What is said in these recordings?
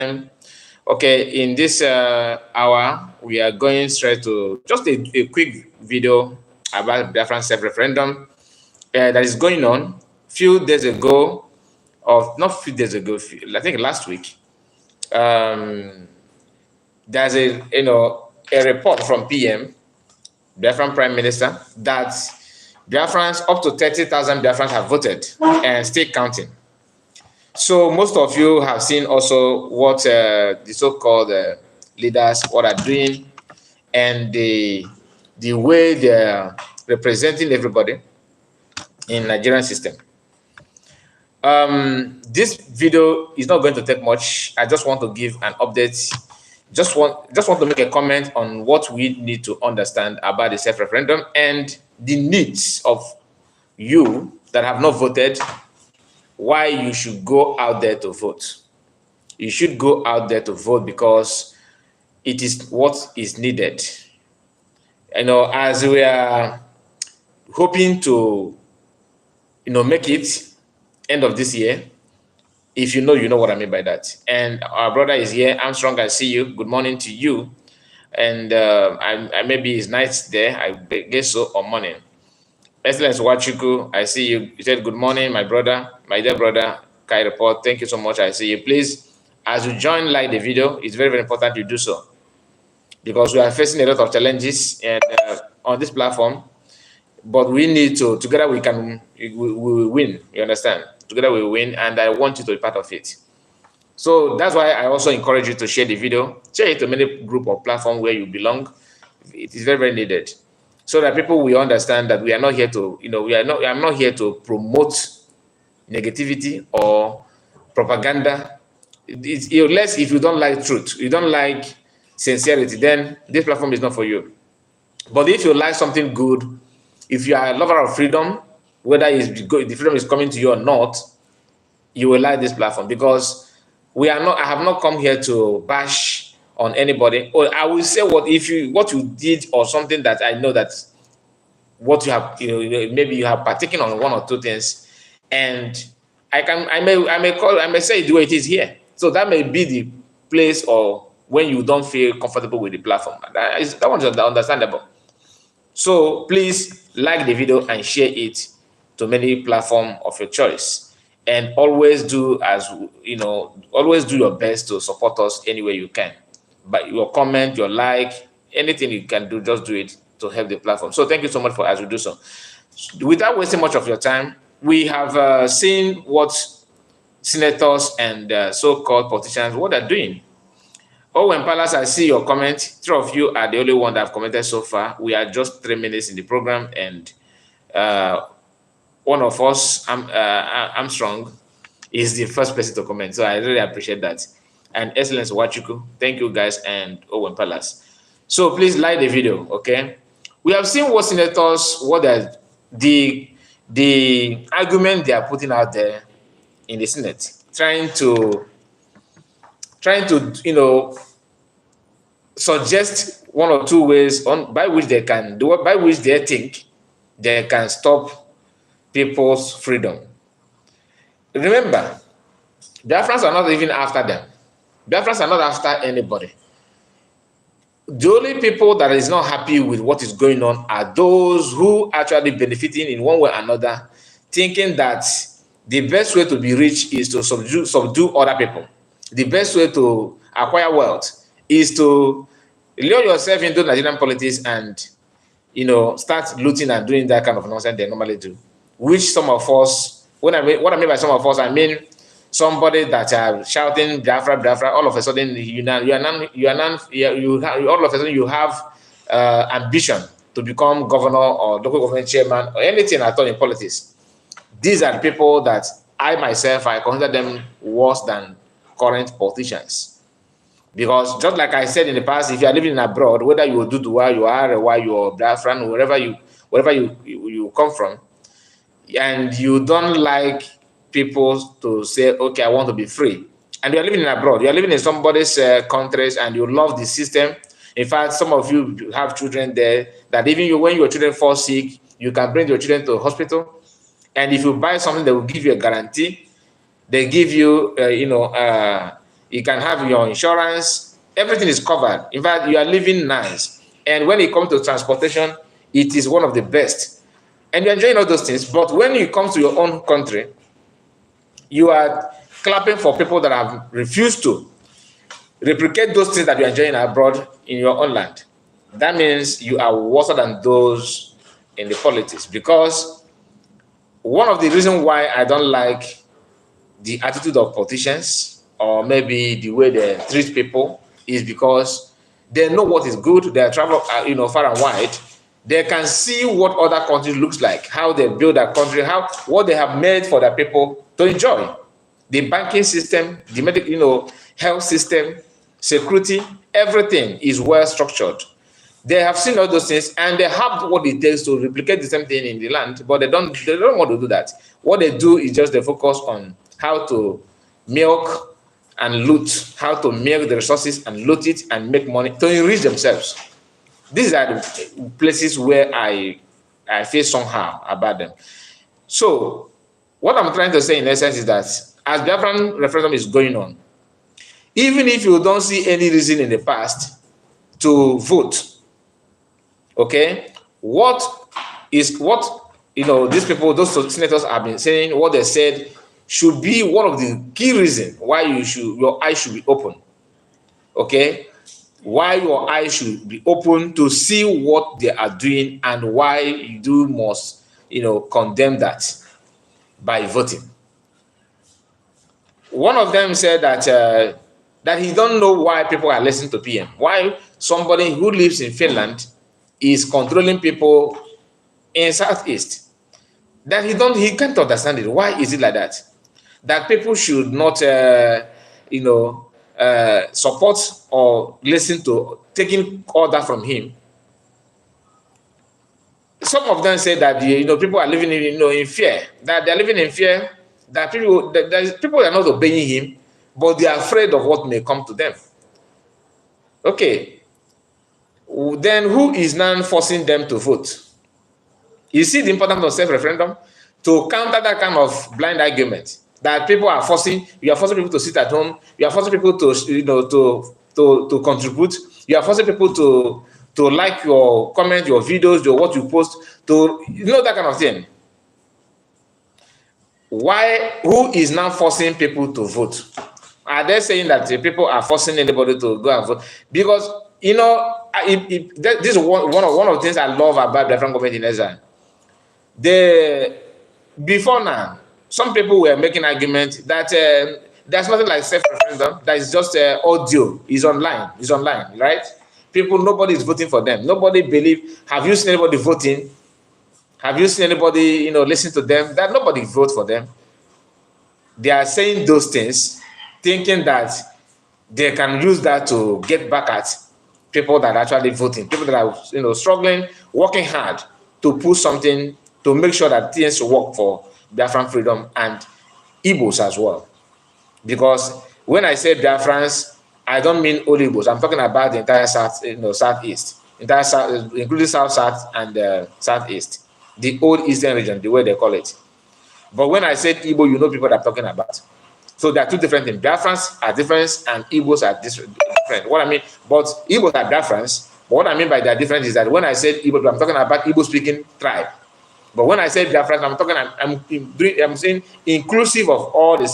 Okay, in this hour, we are going straight to just a quick video about Biafran self-referendum that is going on. Few days ago, or not few days ago, I think last week, there's a report from PM, Biafran Prime Minister, that Biafrans, up to 30,000 Biafrans have voted and still counting. So most of you have seen also what the so-called leaders what are doing, and the way they're representing everybody in Nigerian system. This video is not going to take much. I just want to give an update. Just want to make a comment on what we need to understand about the self-referendum and the needs of you that have not voted. Why you should go out there to vote. You should go out there to vote because it is what is needed. As we are hoping to, make it end of this year. If you know what I mean by that. And our brother is here. Armstrong, I see you. Good morning to you. And I maybe it's night there. I guess so, or morning. Excellence Wachuku, I see you. You said good morning, my brother, my dear brother, Kai Report. Thank you so much. I see you. Please, as you join like the video, it's very, very important you do so. Because we are facing a lot of challenges and on this platform. But we need to, together we will win. You understand? Together we will win, and I want you to be part of it. So that's why I also encourage you to share the video. Share it to many group or platform where you belong. It is very, very needed. So that people will understand that we are not here to, I'm not here to promote negativity or propaganda. Unless if you don't like truth, you don't like sincerity, then this platform is not for you. But if you like something good, if you are a lover of freedom, whether the freedom is coming to you or not, you will like this platform because I have not come here to bash on anybody, or I will say what you did or something that I know that what you have, maybe you have partaken on one or two things, and I may say the way it is here. So that may be the place or when you don't feel comfortable with the platform. That one is understandable. So please like the video and share it to many platforms of your choice, and always do always do your best to support us any way you can. But your comment, your like, anything you can do, just do it to help the platform. So thank you so much for as you do so. Without wasting much of your time, we have seen what senators and so-called politicians, what they're doing. Owen Palace, I see your comment. 3 of you are the only one that have commented so far. We are just 3 minutes in the program, and one of us, Armstrong, is the first person to comment. So I really appreciate that. And Excellence Wachuku, thank you guys, and Owen Palace. So please like the video, okay? We have seen what senators, what the argument they are putting out there in the Senate, trying to suggest 1 or 2 ways by which they think they can stop people's freedom. Remember, Biafrans are not even after them. Biafrans are not after anybody. The only people that is not happy with what is going on are those who actually benefiting in one way or another, thinking that the best way to be rich is to subdue other people. The best way to acquire wealth is to lure yourself into Nigerian politics and, start looting and doing that kind of nonsense they normally do. Which some of us, what I mean by some of us, I mean somebody that are shouting Biafra, Biafra, all of a sudden all of a sudden you have ambition to become governor or local government chairman or anything at all in politics. These are people that I myself, I consider them worse than current politicians. Because just like I said in the past, if you are living abroad, whether you do where you are, or you are Biafran, wherever you come from, and you don't like people to say, okay, I want to be free, and you are living abroad, you are living in somebody's countries, and you love the system. In fact, some of you have children there that even when your children fall sick, you can bring your children to the hospital, and if you buy something, they will give you a guarantee. They give you, You can have your insurance. Everything is covered. In fact, you are living nice. And when it comes to transportation, it is one of the best. And you're enjoying all those things. But when you come to your own country, you are clapping for people that have refused to replicate those things that you're enjoying abroad in your own land. That means you are worse than those in the politics. Because one of the reasons why I don't like the attitude of politicians, or maybe the way they treat people, is because they know what is good. They travel, far and wide. They can see what other countries looks like, how they build their country, what they have made for their people to enjoy. The banking system, the medical, health system, security, everything is well structured. They have seen all those things, and they have what it takes to replicate the same thing in the land, but they don't want to do that. What they do is just they focus on how to milk and loot, how to milk the resources and loot it and make money to enrich themselves. These are the places where I feel somehow about them. So what I'm trying to say in essence is that as Biafran referendum is going on, even if you don't see any reason in the past to vote, okay, what these people, those senators have been saying, what they said should be one of the key reasons why your eyes should be open. Okay, why your eyes should be open to see what they are doing, and why you must condemn that by voting. One of them said that he don't know why people are listening to PM. Why somebody who lives in Finland is controlling people in Southeast. That he can't understand it. Why is it like that? That people should not, support or listen to taking order from him. Some of them say that people are living in fear. That they are living in fear. That people are not obeying him, but they are afraid of what may come to them. Okay. Then who is now forcing them to vote? You see the importance of self-referendum? To counter that kind of blind argument that you are forcing people to sit at home, you are forcing people to contribute, you are forcing people to like your comment, your videos, what you post, that kind of thing. Who is now forcing people to vote? Are they saying that people are forcing anybody to go and vote? Because this is one of the things I love about the Biafran government in Niger. Before now, some people were making arguments that there's nothing like self-referendum. That is just audio. It's online, right? Nobody is voting for them. Nobody believe. Have you seen anybody voting? Have you seen anybody, listen to them? That nobody vote for them. They are saying those things, thinking that they can use that to get back at people that are actually voting, people that are, struggling, working hard to push something to make sure that things work for Biafran freedom and Igbos as well. Because when I say Biafrans, I don't mean only Igbos. I'm talking about the entire Southeast, entire South, including South and Southeast, the old Eastern region, the way they call it. But when I said Igbo, people that I'm talking about. So there are two different things. Biafrans are different and Igbos are different. What I mean, but Igbos are Biafrans. But what I mean by that difference is that when I said Igbo, I'm talking about Igbo-speaking tribe. But when I say Biafrans, I'm saying inclusive of all the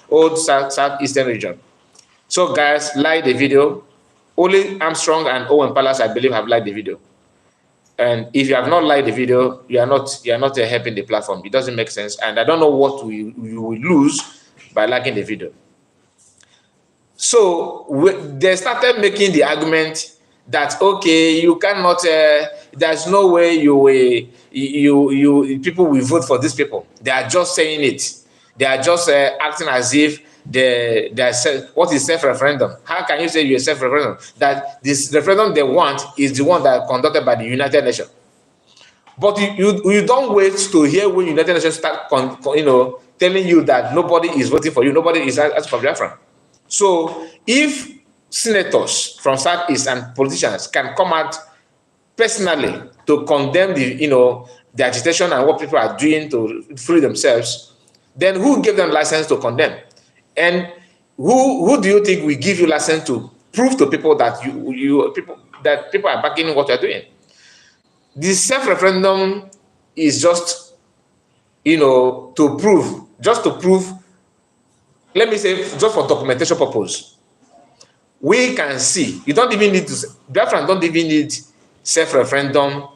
old Southeastern region. So guys, like the video. Only Armstrong and Owen Palace, I believe, have liked the video. And if you have not liked the video, you are not helping the platform. It doesn't make sense, and I don't know what you will lose by liking the video. So they started making the argument that okay, you cannot. There's no way people will vote for these people. They are just saying it. They are just acting as if what is self-referendum? How can you say you're a self-referendum? That this referendum they want is the one that is conducted by the United Nations. But you don't wait to hear when United Nations start telling you that nobody is voting for you, nobody is asking for Biafra. So if senators from Southeast and politicians can come out personally to condemn the agitation and what people are doing to free themselves, then who gave them license to condemn? And who do you think will give you license to prove to people that people are backing what you're doing? The self-referendum is just, to prove, let me say, just for documentation purpose. We can see, you don't even need to, Biafrans don't even need self-referendum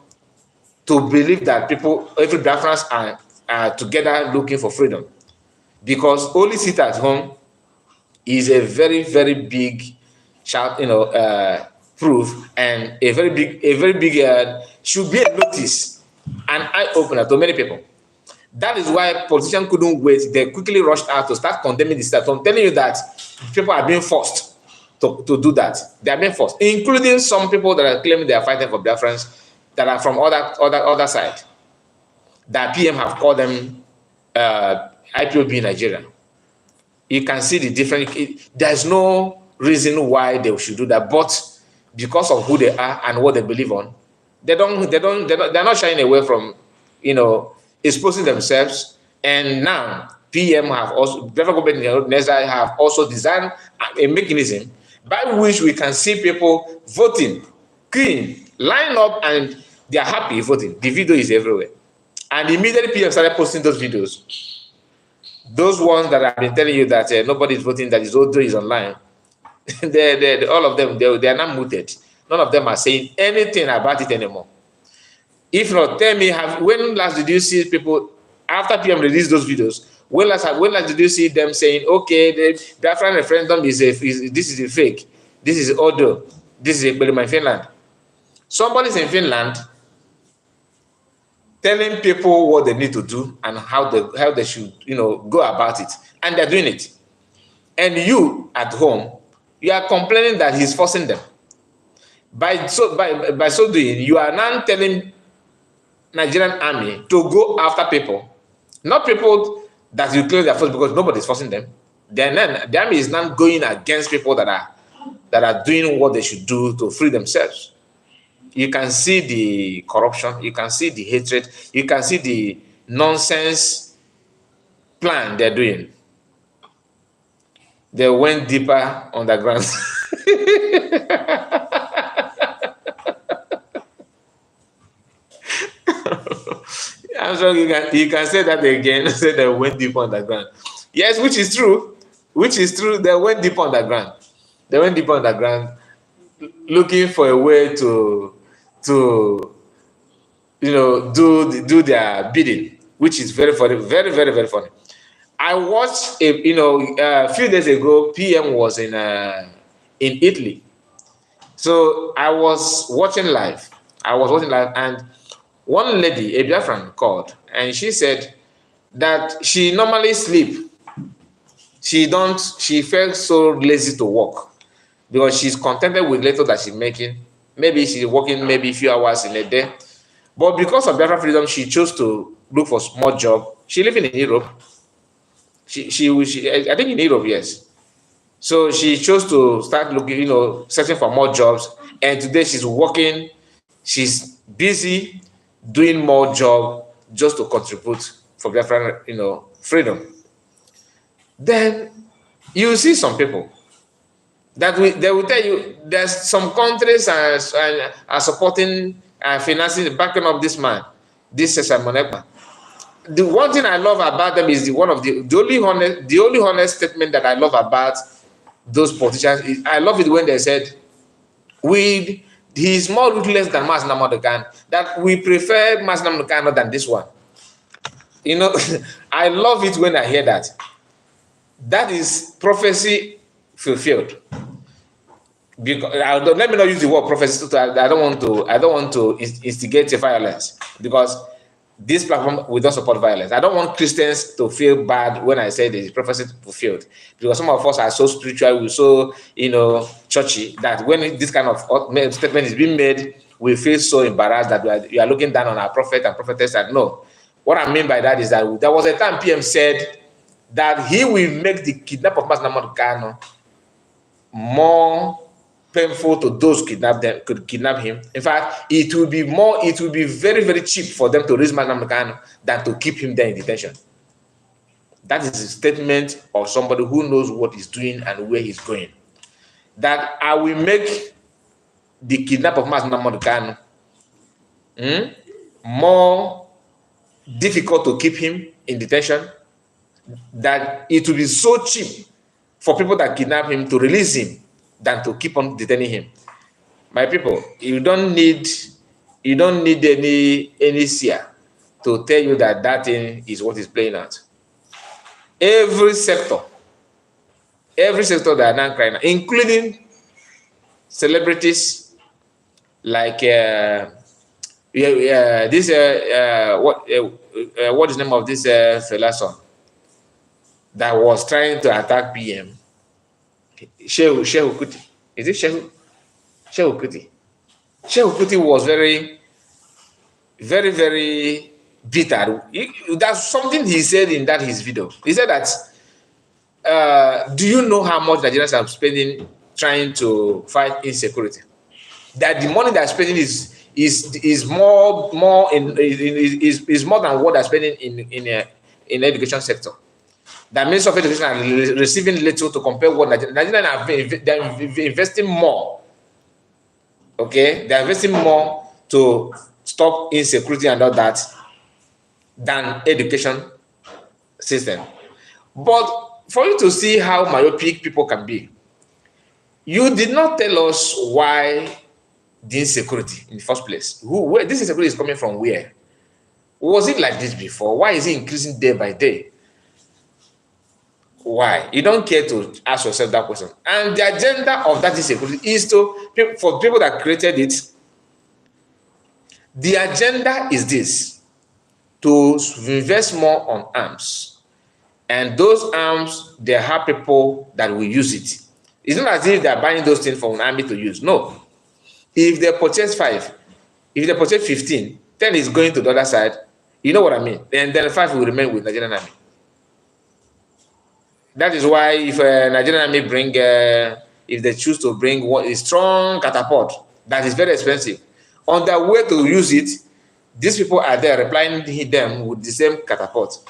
to believe that every Biafrans are together looking for freedom. Because only sit at home is a very, very big proof, and a very big should be a notice, an eye-opener to many people. That is why politicians couldn't wait. They quickly rushed out to start condemning the state. I'm telling you that people are being forced to do that. They are being forced, including some people that are claiming they are fighting for Biafrans that are from other side. That PM have called them IPOB in Nigeria. You can see the difference. There's no reason why they should do that, but because of who they are and what they believe on, they're not shying away from, exposing themselves. And now PM have also, federal government in Niger have also designed a mechanism by which we can see people voting clean, line up, and they are happy voting. The video is everywhere. And immediately PM started posting those videos. Those ones that I've been telling you that nobody is voting, that his audio is online, all of them, they are not muted. None of them are saying anything about it anymore. If not, tell me, when last did you see people, after PM released those videos, when last did you see them saying, okay, the Biafra referendum this is a fake, this is audio, this is a Belgium in Finland. Somebody's in Finland telling people what they need to do and how they should, go about it, and they're doing it. And you at home, you are complaining that he's forcing them. By so doing, you are now telling Nigerian army to go after people, not people that you claim they're forced, because nobody is forcing them. Then the army is now going against people that are doing what they should do to free themselves. You can see the corruption, you can see the hatred, you can see the nonsense plan they're doing. They went deeper underground. I'm sure you can say that again. Say they went deeper underground. Yes, which is true. Which is true. They went deeper underground. They went deeper underground, looking for a way to do their bidding, which is very funny, very, very, very funny. I watched a few days ago, PM was in Italy. So I was watching live. And one lady, a Biafran, called, and she said that she normally sleep. She felt so lazy to work because she's contented with little that she's making. Maybe she's working maybe a few hours in a day. But because of Biafra freedom, she chose to look for small job. She living in Europe. She I think in Europe, yes. So she chose to start looking, searching for more jobs. And today she's working. She's busy doing more job just to contribute for Biafra, freedom. Then you see some people that they will tell you there's some countries are supporting and financing, backing up this man, this is Monekma. The one thing I love about them is the only honest statement that I love about those politicians is, I love it when they said, he's more ruthless than Mas Nnamdi Kanu, that we prefer Mas Nnamdi Kanu than this one. I love it when I hear that. That is prophecy fulfilled. Because let me not use the word prophecy. I don't want to instigate violence, because this platform, we don't support violence. I don't want Christians to feel bad when I say the prophecy fulfilled, because some of us are so spiritual, we're so churchy, that when this kind of statement is being made, we feel so embarrassed that we are looking down on our prophet and prophetess. And no, what I mean by that is that there was a time PM said that he will make the kidnap of Mas Nnamdi Kanu more painful to those could kidnap him. In fact, it will be very, very cheap for them to release Mas Nnamdi Kanu than to keep him there in detention. That is a statement of somebody who knows what he's doing and where he's going. That I will make the kidnap of Mazi Nnamdi Kanu more difficult to keep him in detention, that it will be so cheap for people that kidnap him to release him than to keep on detaining him. My people, you don't need any seer to tell you that that thing is what is playing out. Every sector that are now crying, including celebrities like this what is the name of this fella son that was trying to attack PM? Shehu Kuti. Is it Shehu Kuti? Shehu Kuti was very, very, very bitter. That's something he said in that his video. He said that do you know how much Nigerians are spending trying to fight insecurity? That the money they're spending is more than what they're spending in the education sector. That Ministry of Education are receiving little to compare what Nigerians are investing more. Okay, they're investing more to stop insecurity and all that than education system. But for you to see how myopic people can be, you did not tell us why the insecurity in the first place. Where this insecurity is coming from? Where was it like this before? Why is it increasing day by day? Why? You don't care to ask yourself that question. And the agenda of that insecurity is for people that created it. The agenda is this: to invest more on arms, and those arms, they have people that will use it. It's not as if they're buying those things for an army to use. No. If they purchase 5, if they purchase 15, 10 is going to the other side. You know what I mean? And then 5 will remain with Nigerian army. That is why if Nigerian army bring, if they choose to bring a strong catapult that is very expensive, on their way to use it, these people are there replying them with the same catapult.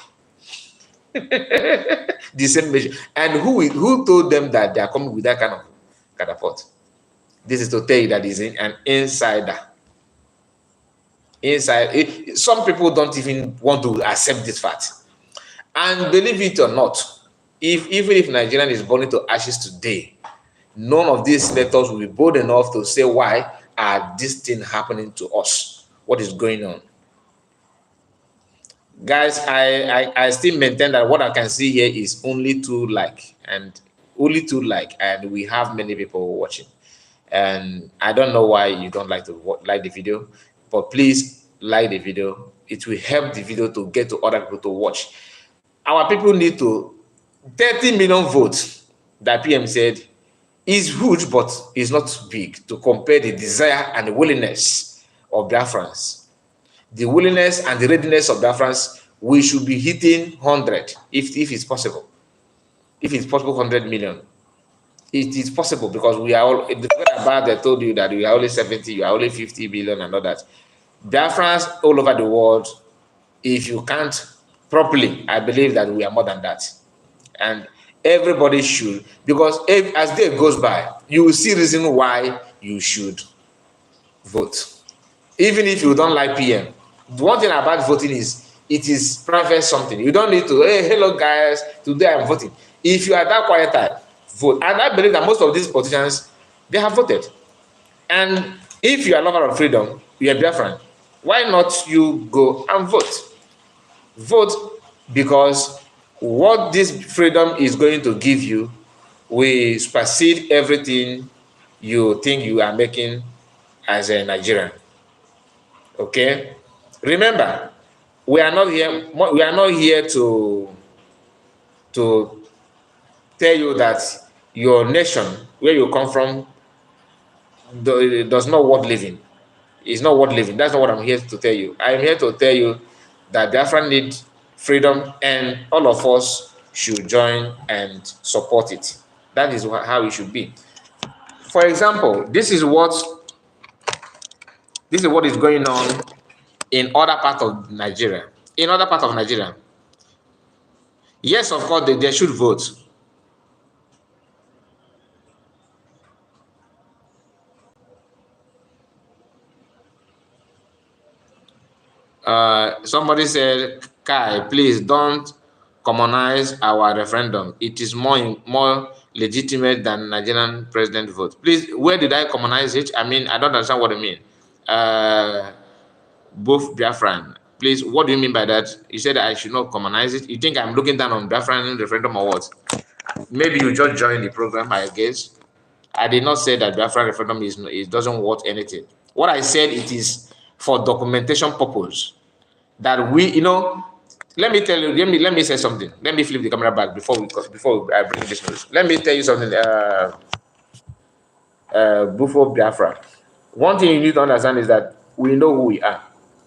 The same measure. And who told them that they are coming with that kind of catapult? This is to tell you that is an insider. Some people don't even want to accept this fact. And believe it or not, even if Nigerian is burning to ashes today, none of these senators will be bold enough to say, why are this thing happening to us? What is going on? Guys, I still maintain that what I can see here is only 2 likes, and we have many people watching. And I don't know why you don't like to like the video, but please like the video. It will help the video to get to other people to watch. Our people need 30 million votes that PM said is huge, but is not big to compare the desire and the willingness of Biafrans. The willingness and the readiness of Biafrans, we should be hitting 100 if it's possible. If it's possible, 100 million. It is possible because we are all, the about they told you that we are only 70, you are only 50 billion and all that. Biafrans all over the world, if you can't properly, I believe that we are more than that. And everybody should, because as day goes by, you will see reason why you should vote. Even if you don't like PM. The one thing about voting is, it is private something. You don't need to, hey, hello guys, today I'm voting. If you are that quiet type, vote. And I believe that most of these politicians, they have voted. And if you are a lover of freedom, you are Biafran, why not you go and vote? Vote, because what this freedom is going to give you will supersede everything you think you are making as a Nigerian. Okay? Remember, we are not here to tell you that your nation, where you come from, does not worth living. It's not worth living. That's not what I'm here to tell you. I'm here to tell you that Biafra need freedom, and all of us should join and support it. That is how it should be. For example, this is what is going on in other parts of Nigeria. In other parts of Nigeria, Yes, of course, they should vote. Somebody said, Kai, please don't commonize our referendum. It is more legitimate than Nigerian president vote. Please, where did I commonize it? I mean, I don't understand what you mean. Both Biafran. Please, what do you mean by that? You said I should not commonize it. You think I'm looking down on Biafran referendum or what? Maybe you just joined the program, I guess. I did not say that Biafran referendum it doesn't worth anything. What I said, it is for documentation purpose. That we, let me tell you, let me say something. Let me flip the camera back before I bring this news. Let me tell you something. Before Biafra, one thing you need to understand is that we know who we are.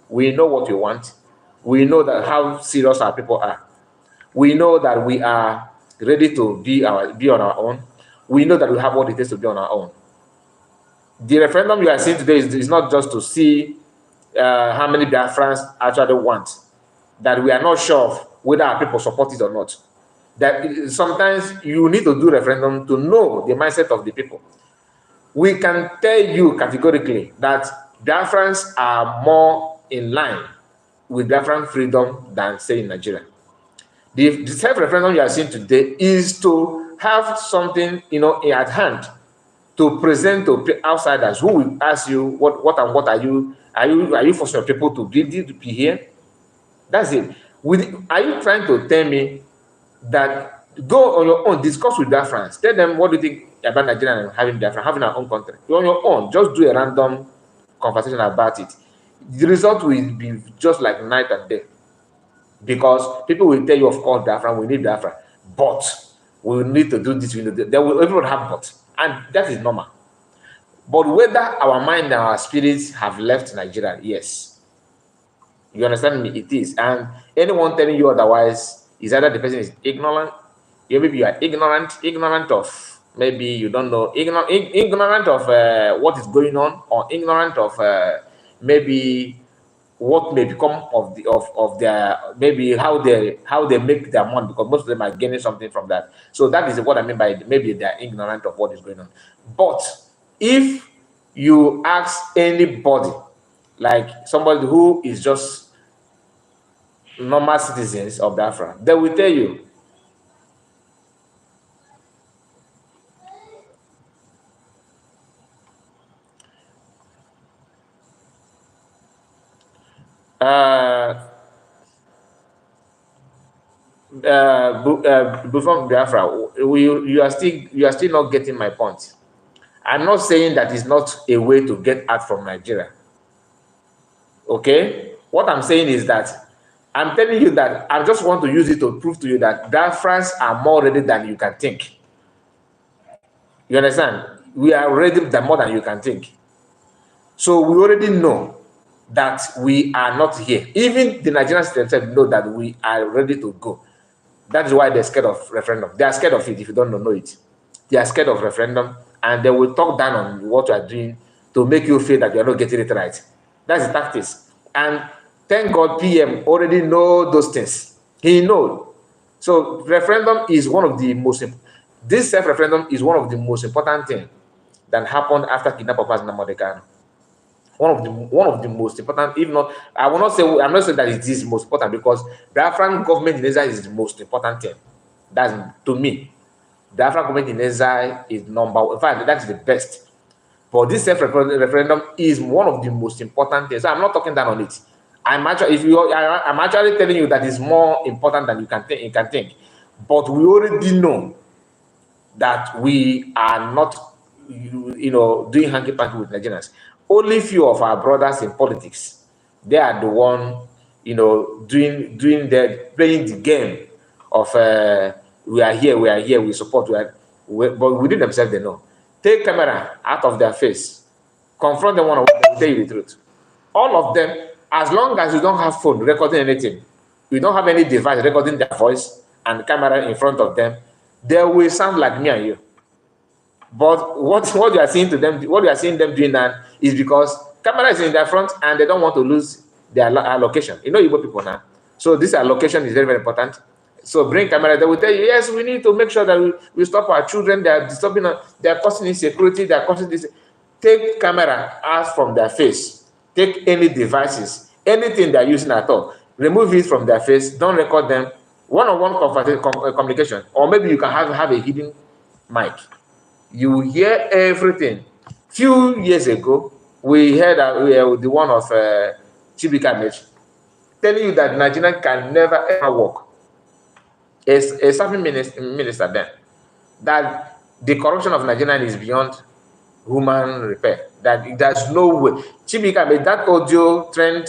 We know what we want. We know that how serious our people are. We know that we are ready to be on our own. We know that we have what it takes to be on our own. The referendum you are seeing today is not just to see how many Biafrans actually want. That we are not sure of whether our people support it or not. That sometimes you need to do referendum to know the mindset of the people. We can tell you categorically that Biafrans are more in line with Biafran freedom than, say, in Nigeria. The self-referendum you are seeing today is to have something, at hand to present to outsiders who will ask you what are you forcing your people to be here? That's it. Are you trying to tell me that go on your own, discuss with Biafrans, tell them what do you think about Nigeria and having Biafra, having our own country? You're on your own, just do a random conversation about it. The result will be just like night and day. Because people will tell you, of course, Biafra, we need Biafra, but we need to do this, everyone have but, and that is normal. But whether our mind and our spirits have left Nigeria, yes. You understand me? It is. And anyone telling you otherwise is either the person is ignorant, maybe you are ignorant of, maybe you don't know, ignorant of what is going on, or ignorant of maybe what may become of their, maybe how they make their money, because most of them are gaining something from that. So that is what I mean by maybe they are ignorant of what is going on. But if you ask anybody, like somebody who is just normal citizens of Biafra, they will tell you before Biafra, you are still not getting my point. I'm not saying that it's not a way to get out from Nigeria. Okay? What I'm saying is that I'm telling you that I just want to use it to prove to you that Biafrans are more ready than you can think. You understand? We are ready more than you can think. So we already know that we are not here. Even the Nigerians themselves know that we are ready to go. That is why they're scared of referendum. They are scared of it if you don't know it. They are scared of referendum, and they will talk down on what you are doing to make you feel that you are not getting it right. That's the tactics. And thank God PM already know those things. He knows. So referendum is one of the most, this self-referendum is one of the most important things that happened after kidnapping of Namodekano. One of the most important, if not, I will not say, I'm not saying that it is most important, because the Biafran government in exile is the most important thing. That's, to me, the Biafran government in exile is number one. In fact, that's the best. But this self-referendum is one of the most important things. So I'm not talking down on it. I'm actually telling you that it's more important than you can think. But we already know that we are not, doing hanky-panky with Nigerians. Only few of our brothers in politics, they are the one, playing the game of we are here, we support, but within themselves they know. Take camera out of their face, confront them one on one, they will tell you the truth. All of them, as long as you don't have phone recording anything, you don't have any device recording their voice and camera in front of them, they will sound like me and you. But what you are seeing them doing now is because camera is in their front and they don't want to lose their allocation. Igbo people now. So this allocation is very, very important. So bring camera. They will tell you, yes, we need to make sure that we stop our children. They are disturbing. They are causing insecurity. They are causing this. Take camera out from their face. Take any devices, anything they are using at all. Remove it from their face. Don't record them. One-on-one communication, or maybe you can have a hidden mic. You hear everything. Few years ago, we heard the one of Chibika Mitch telling you that Nigeria can never ever work. A serving minister then, that the corruption of Nigeria is beyond human repair. That there's no way. Chibika made that audio trend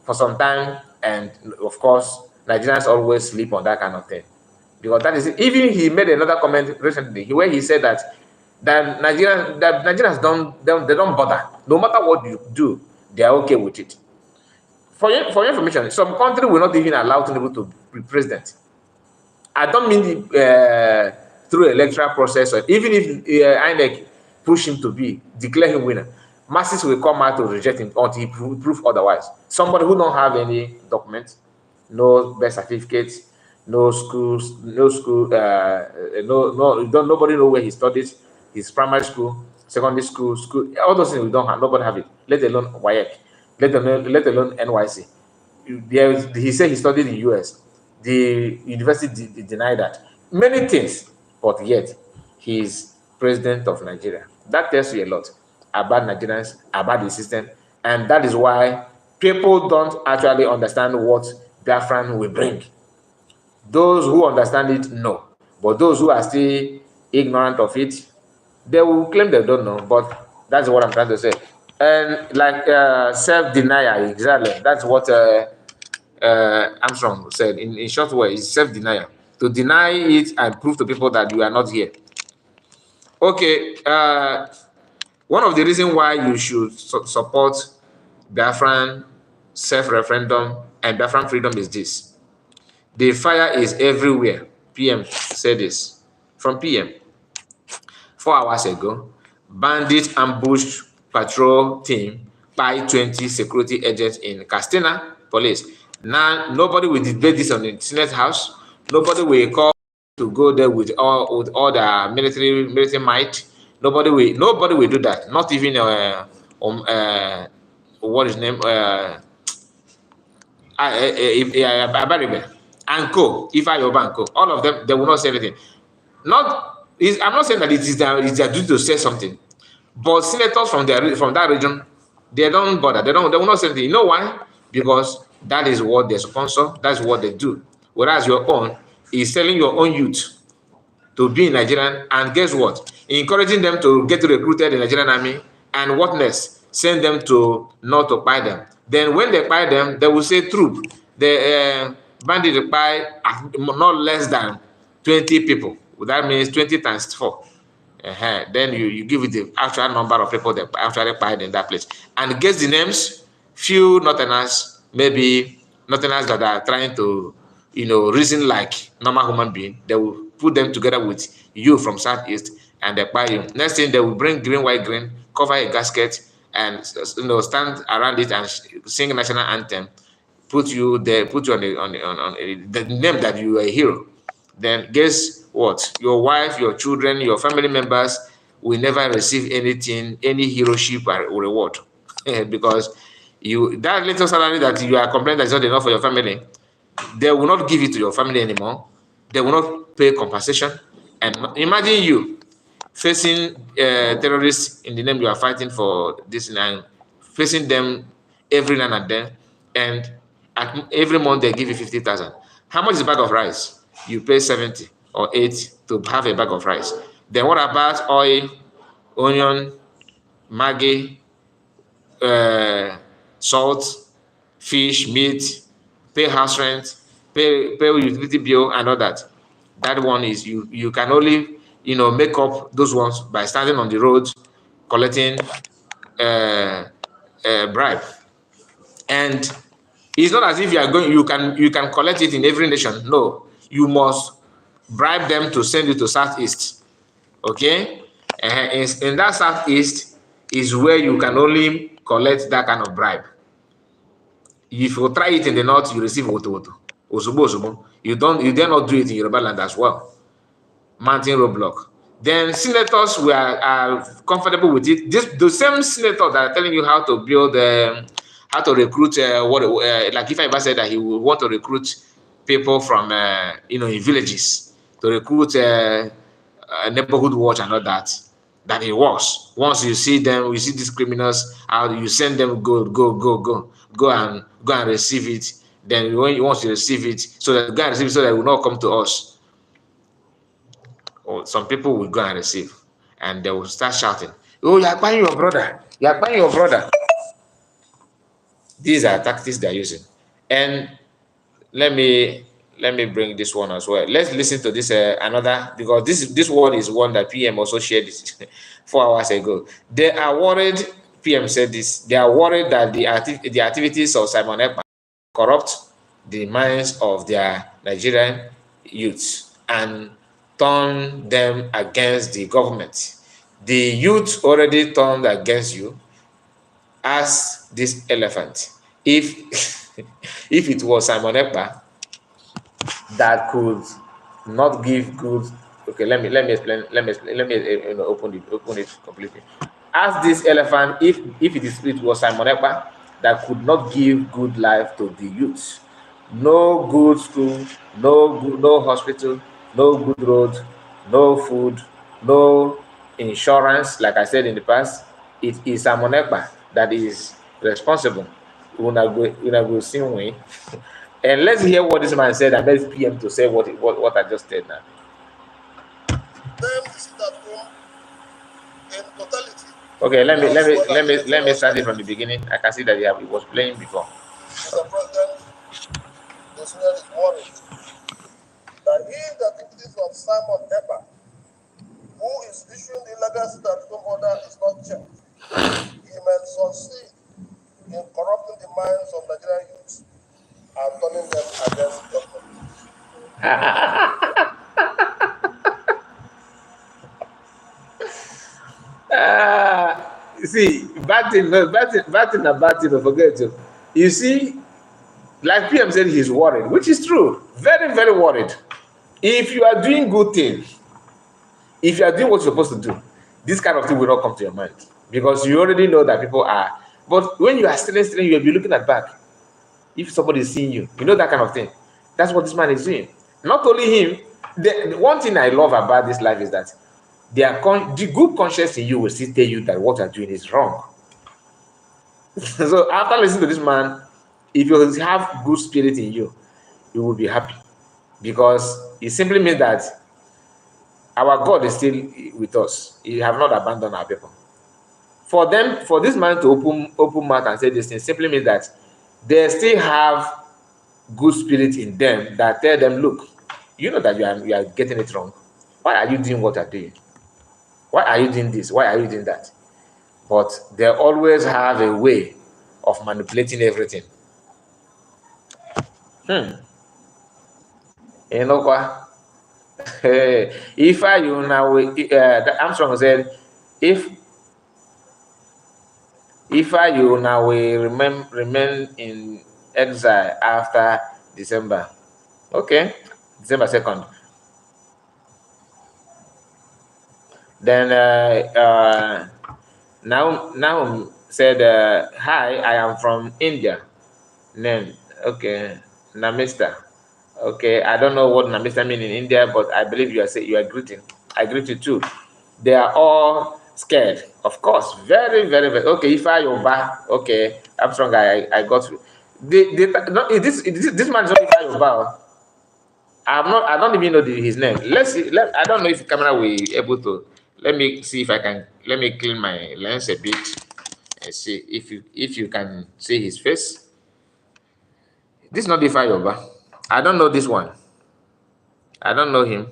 for some time, and of course, Nigerians always sleep on that kind of thing. Because that is it. Even he made another comment recently where he said that Nigerians they don't bother. No matter what you do, they are okay with it. For your information, some country will not even allow Tinubu to be president. I don't mean through electoral process, or even if INEC push him to declare him winner, masses will come out to reject him until he prove otherwise. Somebody who don't have any documents, no birth certificates, no schools, nobody know where he studied, his primary school, secondary school, all those things we don't have, nobody have it, let alone WAEC, let alone NYC. He said he studied in the US. The university denied that. Many things, but yet he is president of Nigeria. That tells you a lot about Nigerians, about the system, and that is why people don't actually understand what Biafra will bring. Those who understand it know, but those who are still ignorant of it, they will claim they don't know, but that's what I'm trying to say. And like self-denial, exactly, that's what Armstrong said in short way, is self-denial. To deny it and prove to people that you are not here. Okay, one of the reasons why you should support Biafran self-referendum and Biafran freedom is this. The fire is everywhere. PM said this from PM. 4 hours ago, bandits ambushed patrol team by 20 security agents in Castina police. Now, nobody will debate this on the Senate House. Nobody will call to go there with all the military might. Nobody will do that. Not even what is his name? Abaribe and Co. Ifayoba and Co. All of them, they will not say anything. I'm not saying that it is their duty to say something, but senators from that region, they don't bother. They will not say anything. You know why? Because that is what they sponsor. That's what they do. Whereas your own is telling your own youth to be in Nigerian, and guess what? Encouraging them to get recruited in the Nigerian army, and what next? Send them to not to buy them. Then when they buy them, they will say troop. The bandit buy not less than 20 people. That means 20 times 4. Then you give it the actual number of people that actually buy in that place. And guess the names, few Northerners, maybe Northerners that are trying to, reason like normal human being. They will put them together with you from Southeast, and they buy you. Next thing, they will bring green, white, green, cover a gasket, and stand around it and sing national anthem. Put you there, put you on the name that you are a hero. Then guess what? Your wife, your children, your family members will never receive anything, any heroship or reward, because that little salary that you are complaining that is not enough for your family, they will not give it to your family anymore. They will not pay compensation. And imagine you facing terrorists in the name you are fighting for this, and facing them every now and then, and every month they give you 50,000. How much is a bag of rice? You pay 70 or 80 to have a bag of rice. Then what about oil, onion, Maggi, salt, fish, meat, pay house rent, pay utility bill, and all that? That one is you can only make up those ones by standing on the road collecting bribe. And it's not as if you can collect it in every nation. No, you must bribe them to send you to Southeast. Okay, in that Southeast is where you can only collect that kind of bribe. If you try it in the north, you receive woto. Ozubo. You dare not do it in Yoruba land as well. Mountain roadblock. Then senators are comfortable with it. The same senators that are telling you how to build, how to recruit. Like if I ever said that he would want to recruit people from, in villages to recruit neighborhood watch and all that. That it works. Once you see them, you see these criminals, how you send them go and receive it. Then once you receive it, so that go and receive it, so that it will not come to us. Or some people will go and receive, and they will start shouting, "Oh, you are buying your brother! You are buying your brother!" These are tactics they are using. And let me bring this one as well. Let's listen to this another, because this one is one that PM also shared this 4 hours ago. They are worried. PM said this. They are worried that the activities of Simon Ekpa corrupt the minds of their Nigerian youths and turn them against the government. The youth already turned against you. As this elephant, if if it was Simon Ekpa that could not give good. Okay, let me explain. Let me open it completely. Ask this elephant if it was Simon Ekpa that could not give good life to the youth. No good school, no hospital, no good road, no food, no insurance. Like I said in the past, it is Simon Ekpa that is responsible. Una go sing way. And let's hear what this man said, and let's PM to say what I just said now. Them sit at home in totality. Okay, let me start it from the beginning. I can see that it was playing before. Mr. President, this man is worried that if the activities of Simon Ekpa, who is issuing the illegal sit-at-home order, is not checked, he may succeed in corrupting the minds of Nigerian youths and turning them against government. See, bad thing, forget it. You see, like PM said, he's worried, which is true. Very, very worried. If you are doing good thing, if you are doing what you're supposed to do, this kind of thing will not come to your mind, because you already know that people are. But when you are stealing, you'll be looking at back. If somebody is seeing you, that kind of thing. That's what this man is doing. Not only him. The one thing I love about this life is that the good conscience in you will still tell you that what you're doing is wrong. So after listening to this man, if you have good spirit in you, you will be happy, because it simply means that our God is still with us. He have not abandoned our people. For this man to open mouth and say this thing simply means that they still have good spirit in them that tell them, look, you know that you are getting it wrong. Why are you doing what you're doing? Why are you doing this? Why are you doing that? But they always have a way of manipulating everything. You know what? If I you now, Armstrong said, if I you now will remain in exile after December. Okay, December 2nd. Then now said, hi, I am from India. Name, okay, Namaste. Okay, I don't know what Namaste means in India, but I believe you are greeting. I greet you too. They are all scared, of course. Very, very, very. Okay, if I Yoruba, okay, I'm strong. I got through. This man is not Ifa Yoruba. I don't even know his name. Let's see. I don't know if the camera will be able to. Let me see if I can. Let me clean my lens a bit and see if you can see his face. This is not Ifa Yoruba. I don't know this one. I don't know him.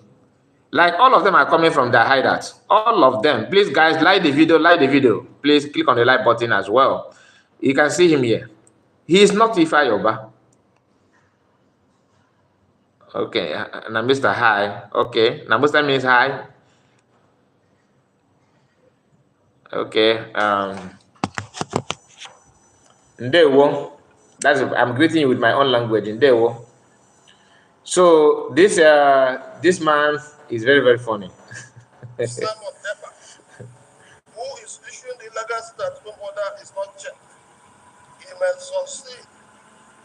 Like all of them are coming from their hideouts. All of them. Please, guys, like the video. Like the video. Please click on the like button as well. You can see him here. He is not Ifa Yoruba. Okay, now Mr. Hi. Okay, now Mr. means hi. Okay, Ndewo. I'm greeting you with my own language. Ndewo. So this man is very, very funny. Simon Epa, who is issuing the legacy that home order is not checked. He may succeed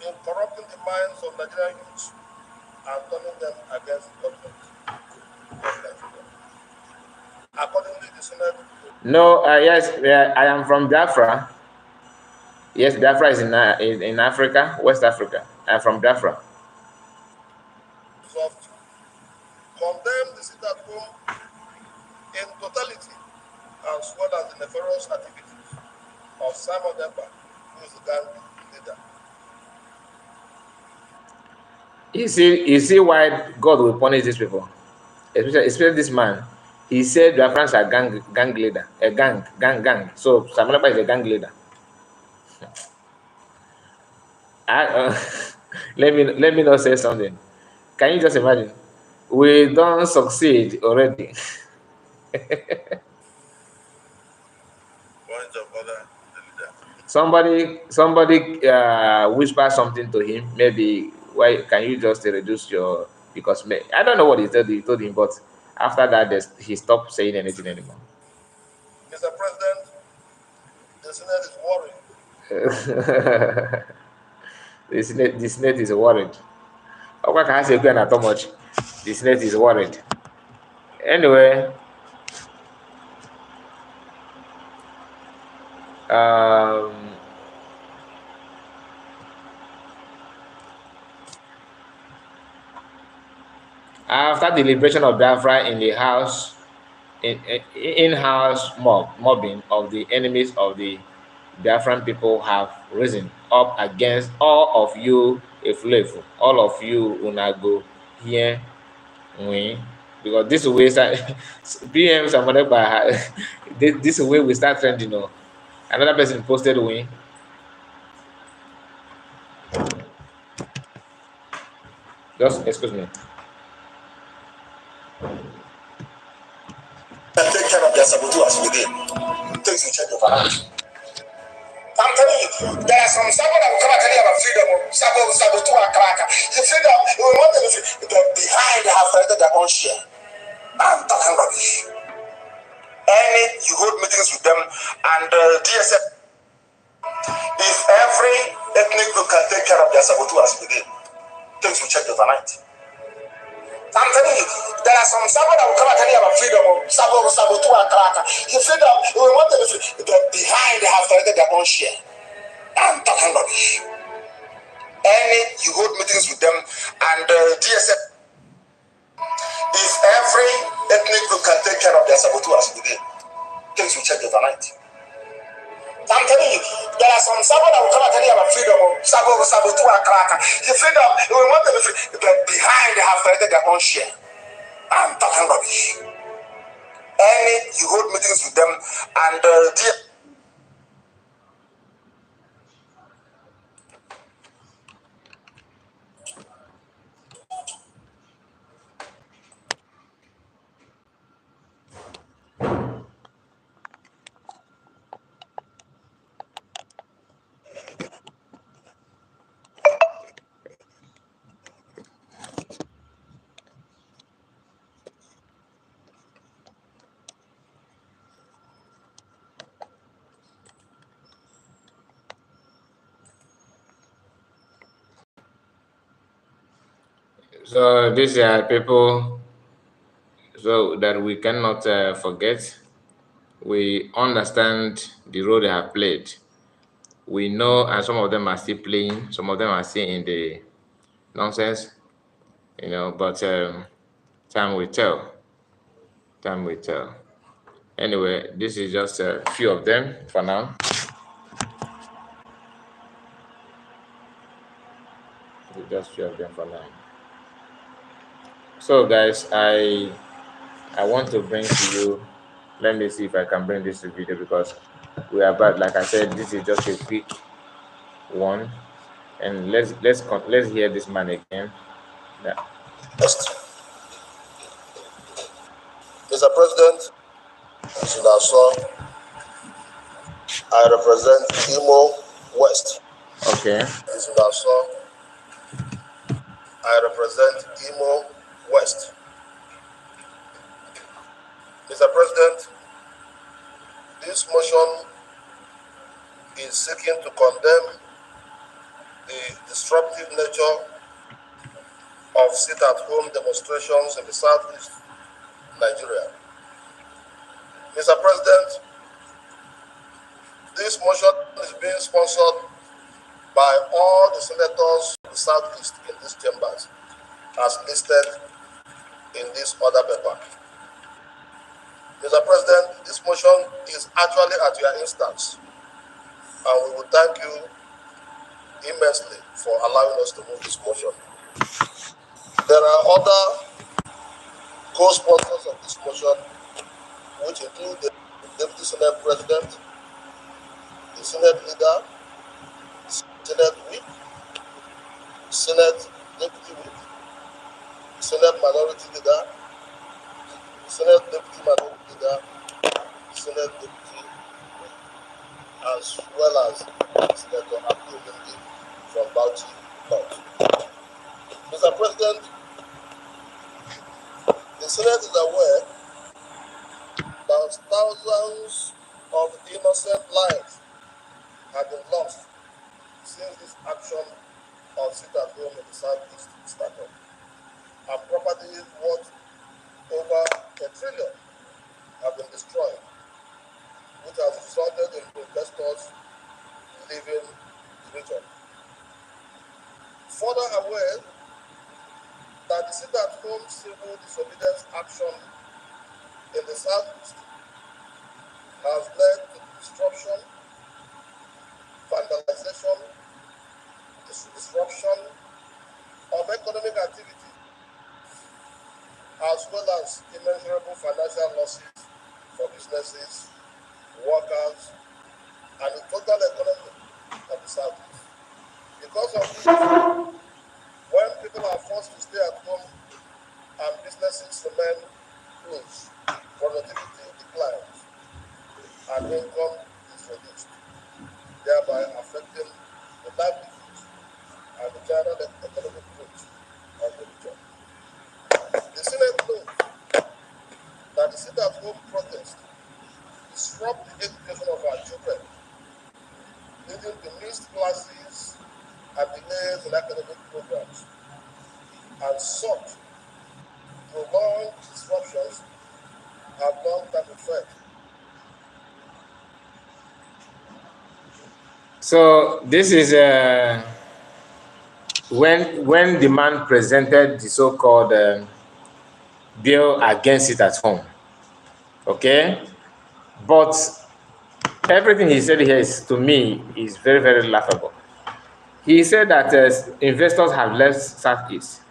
in corrupting the minds of Nigerian youths and turning them against government. Accordingly, the Senate. No, yes, I am from Biafra. Yes, Biafra is in Africa, West Africa. I'm from Biafra. Resolved to condemn the sit at home in totality, as well as the nefarious activities of Simon Epa, who is the gang leader. You see why God will punish these people, especially this man. He said Biafrans are gang leader, a gang. So Simon Epa is a gang leader. Let me not say something. Can you just imagine? We don't succeed already. Somebody whisper something to him. Maybe, why can you just reduce your, because I don't know what he told him, but after that he stopped saying anything anymore. Mr. President, the Senate is worried. The Senate is worried. Okay, can I say again not much? The Senate is worried. Anyway, after the liberation of Biafra in the house, in-house mobbing of the enemies of the Biafran people have risen up against all of you, Efulefu, all of you Unago here, because this way PM Samoneba, this way we start trending. Another person posted win. Just excuse me. Take care of their saboteurs within. Things will change overnight. I'm telling you, there are some people that will come and tell you about freedom. Saboteur cracker. The freedom, you will want them to behind they have created their own share. I'm talking rubbish. You hold meetings with them and DSF. If every ethnic group can take care of their saboteurs within, things will change overnight. I'm telling you, there are some people that will come and tell you about freedom. Saboteur cracker. The freedom, you will want them to behind they have created their own share. I'm talking rubbish. You hold meetings with them and DSF. If every ethnic group can take care of their saboteurs within, things will change overnight. I'm telling you, there are some people that will come and tell you about freedom. Saboteur cracker. The freedom, you will want them to behind they have created their own share. I'm talking rubbish. You hold meetings with them and So these are people so that we cannot forget. We understand the role they have played. We know, and some of them are still playing. Some of them are still in the nonsense, But time will tell. Time will tell. Anyway, this is just a few of them for now. Just few of them for now. So, guys, I want to bring to you. Let me see if I can bring this to video because we are bad. Like I said, this is just a quick one, and let's hear this man again. Yeah. Mr. President, as you now saw, I represent Imo West. Okay. As you now saw, I I represent Imo West. Mr. President, this motion is seeking to condemn the disruptive nature of sit-at-home demonstrations in the southeast Nigeria. Mr. President, this motion is being sponsored by all the senators of the southeast in these chambers, as listed in this other paper. Mr. President, this motion is actually at your instance, and we will thank you immensely for allowing us to move this motion. There are other co-sponsors of this motion, which include the Deputy Senate President, the Senate Leader, Senate Whip, Senate Deputy Whip, Senate Minority Leader, Senate Deputy Minority Leader, Senate Deputy Whip, as well as Senator Abdul from Bauchi North. Mr. President, the Senate is aware that thousands of innocent lives have been lost since this action of sit-at-home in the southeast started, and properties worth over $1 trillion have been destroyed, which has resulted in investors leaving the region. Further aware that the sit-at-home civil disobedience action in the southeast has led to disruption, vandalization, disruption of economic activity, as well as immeasurable financial losses for businesses, workers, and the total economy of the southeast. Because of this, when people are forced to stay at home and businesses remain closed, productivity declines and income is reduced, thereby affecting the livelihoods and the general economic growth of the region. The Senate notes that the sit-at-home protest disrupt the education of our children, leading to missed classes and delays in academic programs, and such prolonged disruptions have long-term effect. So this is when the man presented the so-called bill against it at home. Okay, but everything he said here is, to me, is very, very laughable. He said that investors have left Southeast,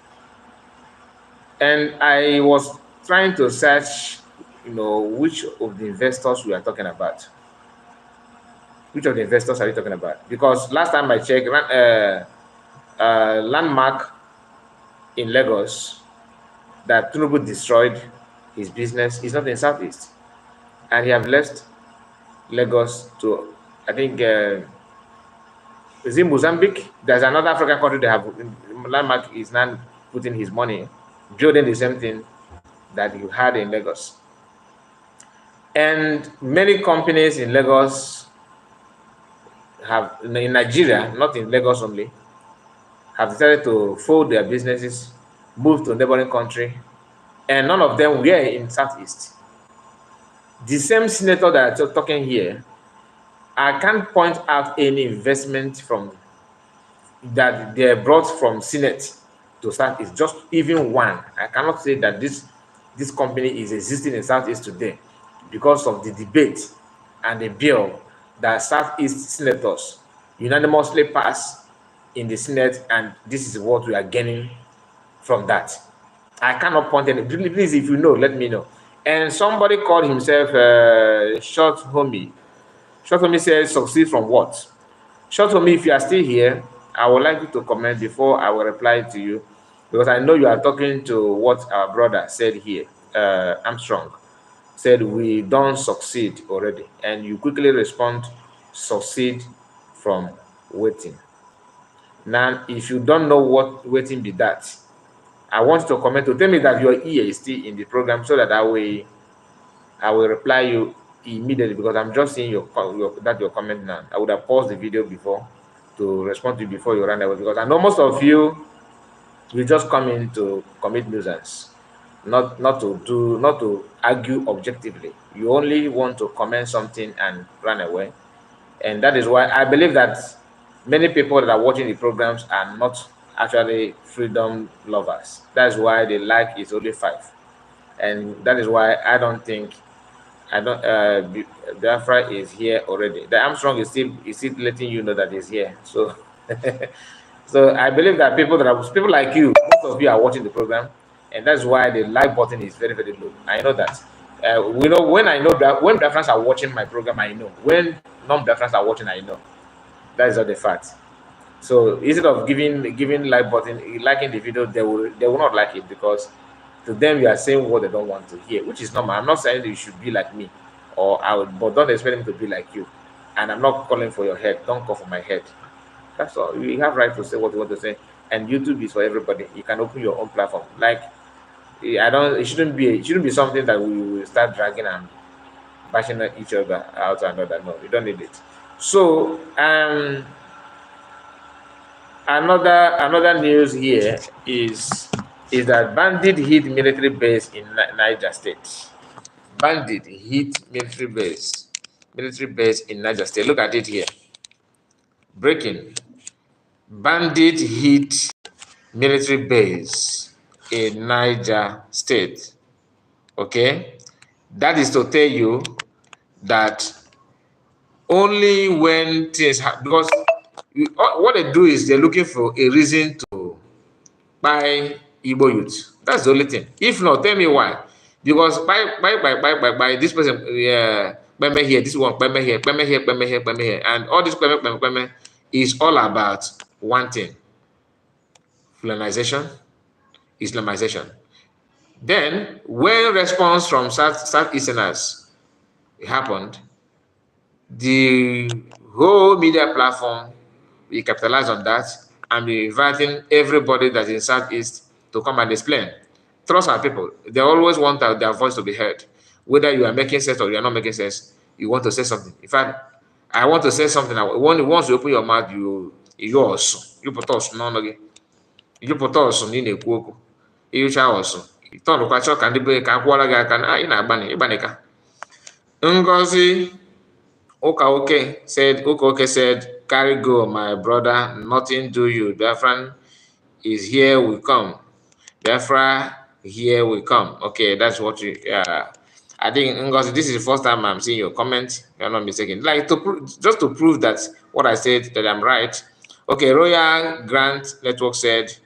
and I was trying to search, which of the investors we are talking about. Which of the investors are you talking about? Because last time I checked, Landmark in Lagos that Tinubu destroyed his business is not in Southeast, and he have left Lagos to, I think, is it Mozambique? There's another African country that have Landmark is now putting his money, building the same thing that you had in Lagos. And many companies in Lagos have, in Nigeria, not in Lagos only, have decided to fold their businesses, move to a neighboring country, and none of them were in Southeast. The same senator that I'm talking here, I can't point out any investment from that they brought from Senate to Southeast, just even one. I cannot say that this company is existing in Southeast today because of the debate and the bill that Southeast senators unanimously passed in the Senate, and this is what we are gaining from that. I cannot point any. Please, if you know, let me know. And somebody called himself Short Homie. Short Homie says, succeed from what? Short Homie, if you are still here, I would like you to comment before I will reply to you, because I know you are talking to what our brother said here, Armstrong. Said we don't succeed already, and you quickly respond, succeed from waiting. Now, if you don't know what waiting be that, I want you to comment to tell me that your ear is still in the program so that I will reply you immediately because I'm just seeing your comment now. I would have paused the video before to respond to you before you ran away because I know most of you just come in to commit nuisance, not to argue objectively. You only want to comment something and run away. And that is why I believe that many people that are watching the programs are not actually freedom lovers. That's why they like is only 5. And that is why I don't think Biafra is here already. The Armstrong is still letting you know that he's here. So so I believe that people like you, most of you are watching the program, and that's why the like button is very, very low. I know that. We know when I know that when Biafrans are watching my program, I know. When non-Biafrans are watching, I know. That is not the fact. So instead of giving like button, liking the video, they will not like it because to them you are saying what they don't want to hear, which is normal. I'm not saying that you should be like me, but don't expect me to be like you. And I'm not calling for your head. Don't call for my head. That's all. You have right to say what you want to say, and YouTube is for everybody. You can open your own platform. Like I don't. It shouldn't be something that we will start dragging and bashing at each other out and another. No, you don't need it. So another news here is that bandit hit military base in Niger State. Bandit hit military base in Niger State. Look at it here. Breaking. Bandit hit military base in Niger State. Okay, that is to tell you that only when things happen, because what they do is they're looking for a reason to buy Igbo youth. That's the only thing. If not, tell me why. Because by this person, yeah, here, this one, here, here, and all this is all about one thing: colonization, Islamization. Then, when response from Southeasterners happened, the whole media platform, we capitalize on that and be inviting everybody that's in Southeast to come and explain. Trust our people. They always want their voice to be heard. Whether you are making sense or you are not making sense, you want to say something. In fact, I want to say something. Once you open your mouth, you also. You put us, no, no, you put us on in a quote. You shall also. Ịtọnụkwa chọọ ka ndị be ka akwụọla gị aka na anyị na-agbani ịgbanika. Ngozi Ukaoke said, carry go, my brother, nothing do you. Biafran is here, we come. Biafra, here we come. Okay, that's what you, I think, Ngozi, this is the first time I'm seeing your comment, if I'm not mistaken. Like, just to prove that what I said, that I'm right. Okay, Royal Grant Network said,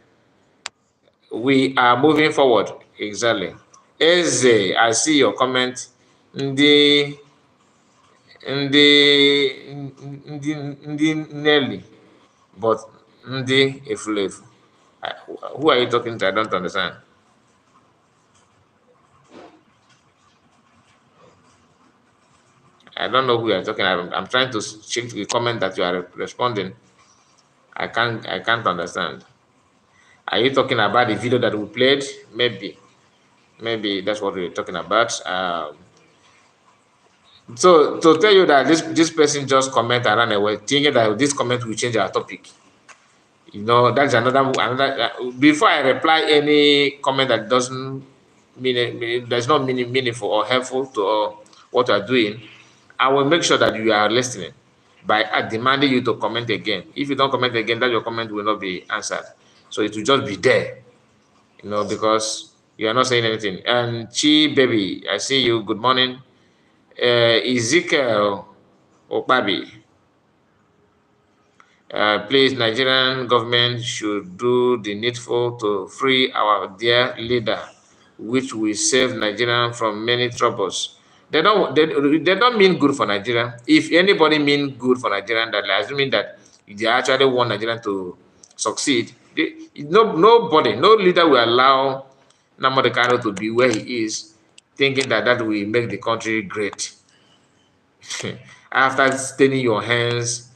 we are moving forward. Exactly. Eze, I see your comment. Ndị Nelly, but ndị efulefu. Who are you talking to? I don't understand. I don't know who you are talking. I'm trying to check the comment that you are responding. I can't understand. Are you talking about the video that we played? Maybe that's what we're talking about. So to tell you that this person just comment and ran away, thinking that this comment will change our topic. You know, that's another. Before I reply any comment that doesn't that's not meaningful or helpful to what you are doing, I will make sure that you are listening by demanding you to comment again. If you don't comment again, that your comment will not be answered. So it will just be there, you know, because you are not saying anything. And Chi baby, I see you. Good morning, Ezekiel Okpabi. Please, Nigerian government should do the needful to free our dear leader, which will save Nigeria from many troubles. They don't mean good for Nigeria. If anybody mean good for Nigeria, that assuming that they actually want Nigeria to succeed, nobody, no leader will allow Nnamdi Kanu to be where he is, thinking that that will make the country great. After staining your hands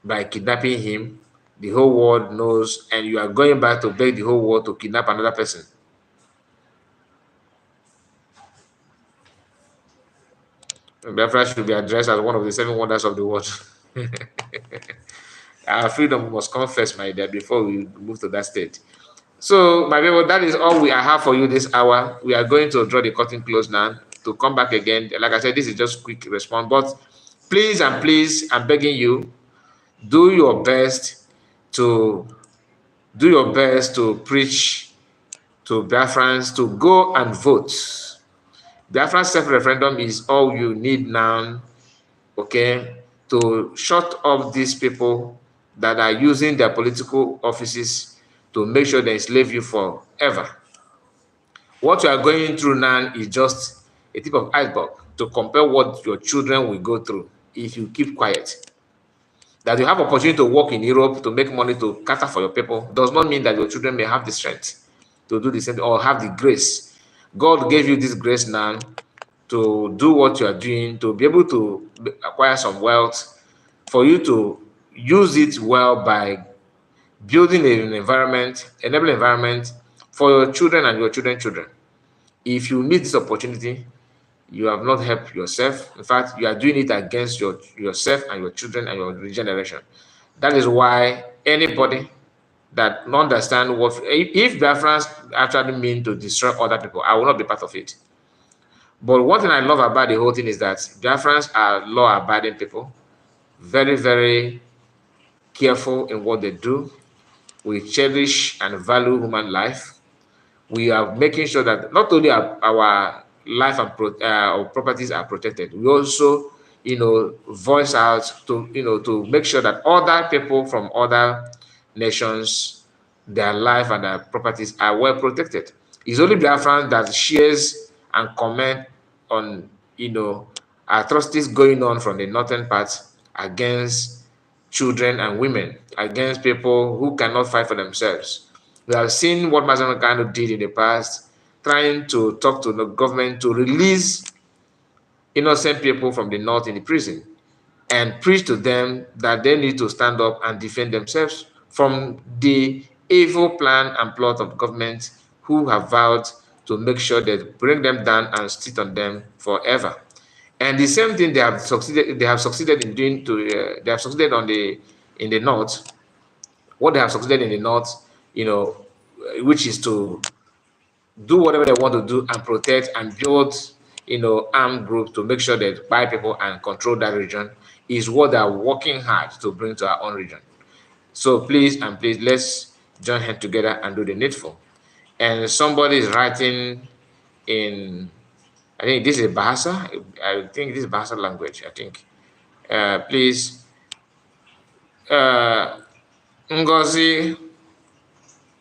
by kidnapping him, the whole world knows, and you are going back to beg the whole world to kidnap another person. Biafra should be addressed as one of the 7 wonders of the world. Our freedom must come first, my dear, before we move to that state. So, my people, that is all we have for you this hour. We are going to draw the curtain close now to come back again. Like I said, this is just quick response, but please and please, I'm begging you, do your best to preach to Biafrans to go and vote. Biafran self-referendum is all you need now, okay, to shut up these people that are using their political offices to make sure they enslave you forever. What you are going through now is just a tip of iceberg to compare what your children will go through if you keep quiet. That you have opportunity to work in Europe to make money to cater for your people does not mean that your children may have the strength to do the same or have the grace. God gave you this grace now to do what you are doing, to be able to acquire some wealth, for you to use it well by building an environment, enable environment for your children and your children's children. If you miss this opportunity, you have not helped yourself. In fact, you are doing it against yourself and your children and your generation. That is why anybody that understand what if Biafrans actually mean to destroy other people, I will not be part of it. But one thing I love about the whole thing is that Biafrans are law-abiding people, very, very careful in what they do. We cherish and value human life. We are making sure that not only our life and our properties are protected, we also, voice out to, to make sure that other people from other nations, their life and their properties are well protected. It's only Biafran that shares and comment on, atrocities going on from the northern parts against children and women, against people who cannot fight for themselves. We have seen what Mazen Kano did in the past, trying to talk to the government to release innocent people from the north in the prison and preach to them that they need to stand up and defend themselves from the evil plan and plot of government who have vowed to make sure they bring them down and sit on them forever. And the same thing they have succeeded. They have succeeded in doing to. They have succeeded in the north. What they have succeeded in the north, which is to do whatever they want to do and protect and build, armed groups to make sure they buy people and control that region, is what they are working hard to bring to our own region. So please and please, let's join hands together and do the needful. And somebody is writing in, I think this is Bahasa. I think this is Bahasa language. I think. Please, Ngozi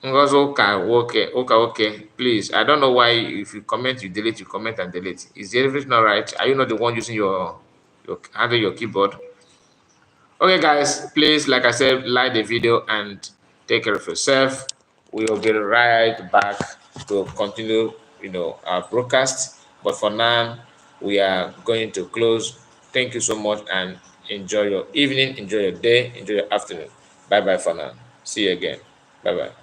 okay. Please, I don't know why if you comment, you comment and delete. Is everything not right? Are you not the one using your handle your keyboard? Okay, guys, please, like I said, like the video and take care of yourself. We will be right back to continue, our broadcast. But for now, we are going to close. Thank you so much and enjoy your evening, enjoy your day, enjoy your afternoon. Bye bye for now. See you again. Bye bye.